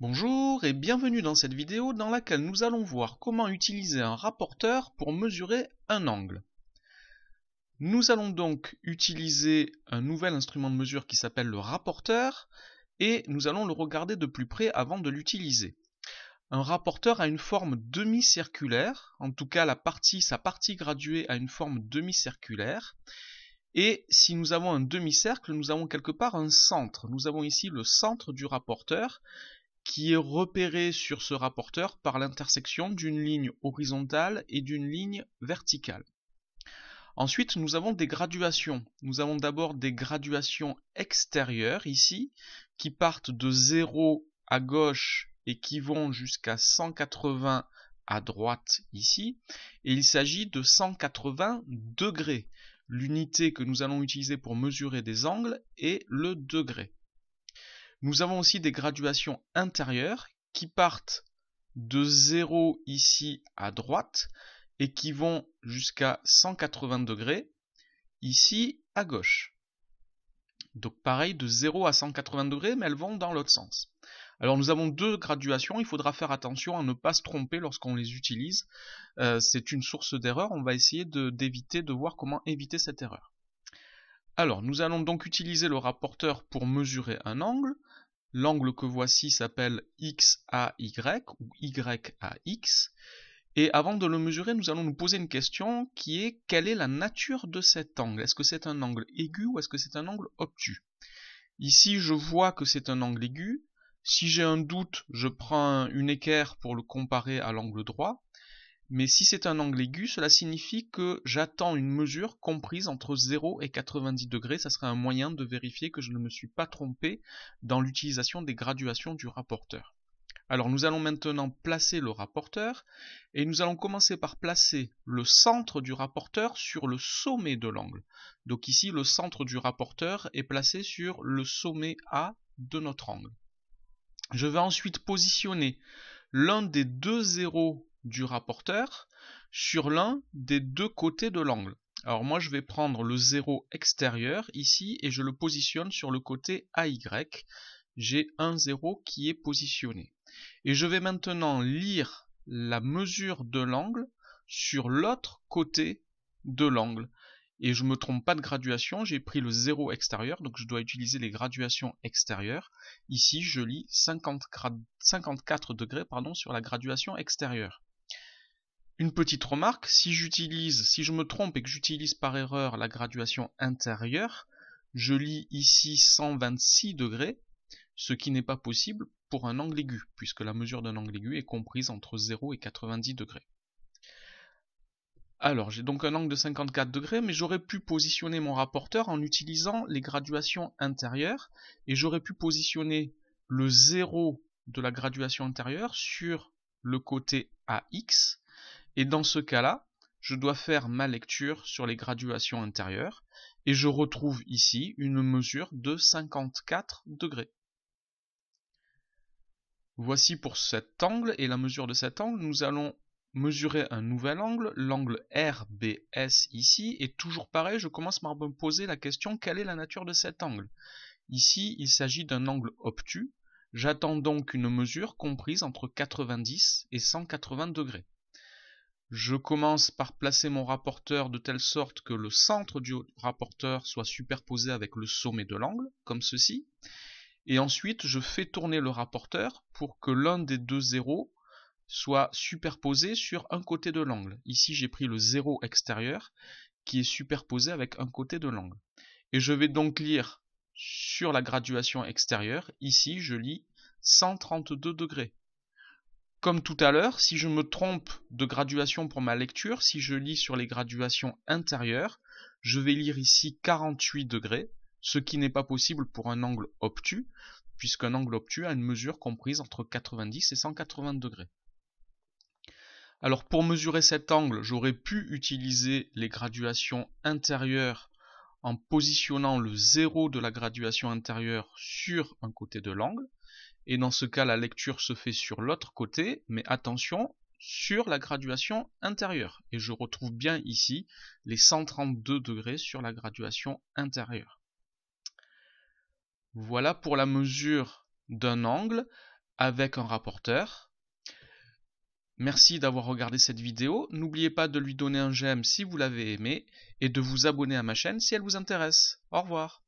Bonjour et bienvenue dans cette vidéo dans laquelle nous allons voir comment utiliser un rapporteur pour mesurer un angle. Nous allons donc utiliser un nouvel instrument de mesure qui s'appelle le rapporteur et nous allons le regarder de plus près avant de l'utiliser. Un rapporteur a une forme demi-circulaire, en tout cas sa partie graduée a une forme demi-circulaire. Et si nous avons un demi-cercle, nous avons quelque part un centre. Nous avons ici le centre du rapporteur qui est repéré sur ce rapporteur par l'intersection d'une ligne horizontale et d'une ligne verticale. Ensuite, nous avons des graduations. Nous avons d'abord des graduations extérieures ici, qui partent de 0 à gauche et qui vont jusqu'à 180 à droite ici. Et il s'agit de 180 degrés. L'unité que nous allons utiliser pour mesurer des angles est le degré. Nous avons aussi des graduations intérieures qui partent de 0 ici à droite et qui vont jusqu'à 180 degrés ici à gauche. Donc pareil de 0 à 180 degrés mais elles vont dans l'autre sens. Alors nous avons deux graduations, il faudra faire attention à ne pas se tromper lorsqu'on les utilise. C'est une source d'erreur, on va essayer d'éviter de voir comment éviter cette erreur. Alors nous allons donc utiliser le rapporteur pour mesurer un angle. L'angle que voici s'appelle XAY ou YAX. Et avant de le mesurer, nous allons nous poser une question qui est: quelle est la nature de cet angle? Est-ce que c'est un angle aigu ou est-ce que c'est un angle obtus? Ici, je vois que c'est un angle aigu. Si j'ai un doute, je prends une équerre pour le comparer à l'angle droit. Mais si c'est un angle aigu, cela signifie que j'attends une mesure comprise entre 0 et 90 degrés. Ça serait un moyen de vérifier que je ne me suis pas trompé dans l'utilisation des graduations du rapporteur. Alors nous allons maintenant placer le rapporteur et nous allons commencer par placer le centre du rapporteur sur le sommet de l'angle. Donc ici le centre du rapporteur est placé sur le sommet A de notre angle. Je vais ensuite positionner l'un des deux zéros du rapporteur sur l'un des deux côtés de l'angle. Alors moi je vais prendre le zéro extérieur ici et je le positionne sur le côté AY. J'ai un zéro qui est positionné. Et je vais maintenant lire la mesure de l'angle sur l'autre côté de l'angle. Et je ne me trompe pas de graduation, j'ai pris le 0 extérieur, donc je dois utiliser les graduations extérieures. Ici, je lis 54 degrés sur la graduation extérieure. Une petite remarque, si je me trompe et que j'utilise par erreur la graduation intérieure, je lis ici 126 degrés, ce qui n'est pas possible pour un angle aigu, puisque la mesure d'un angle aigu est comprise entre 0 et 90 degrés. Alors, j'ai donc un angle de 54 degrés, mais j'aurais pu positionner mon rapporteur en utilisant les graduations intérieures, et j'aurais pu positionner le 0 de la graduation intérieure sur le côté AX, et dans ce cas-là, je dois faire ma lecture sur les graduations intérieures, et je retrouve ici une mesure de 54 degrés. Voici pour cet angle, et la mesure de cet angle, nous allons mesurer un nouvel angle, l'angle RBS ici, et toujours pareil, je commence par me poser la question: quelle est la nature de cet angle? Ici, il s'agit d'un angle obtus, j'attends donc une mesure comprise entre 90 et 180 degrés. Je commence par placer mon rapporteur de telle sorte que le centre du rapporteur soit superposé avec le sommet de l'angle, comme ceci, et ensuite je fais tourner le rapporteur pour que l'un des deux zéros soit superposé sur un côté de l'angle. Ici j'ai pris le 0 extérieur qui est superposé avec un côté de l'angle. Et je vais donc lire sur la graduation extérieure, ici je lis 132 degrés. Comme tout à l'heure, si je me trompe de graduation pour ma lecture, si je lis sur les graduations intérieures, je vais lire ici 48 degrés, ce qui n'est pas possible pour un angle obtus, puisqu'un angle obtus a une mesure comprise entre 90 et 180 degrés. Alors pour mesurer cet angle, j'aurais pu utiliser les graduations intérieures en positionnant le 0 de la graduation intérieure sur un côté de l'angle. Et dans ce cas, la lecture se fait sur l'autre côté, mais attention, sur la graduation intérieure. Et je retrouve bien ici les 132 degrés sur la graduation intérieure. Voilà pour la mesure d'un angle. avec un rapporteur. Merci d'avoir regardé cette vidéo. N'oubliez pas de lui donner un j'aime si vous l'avez aimé et de vous abonner à ma chaîne si elle vous intéresse. Au revoir.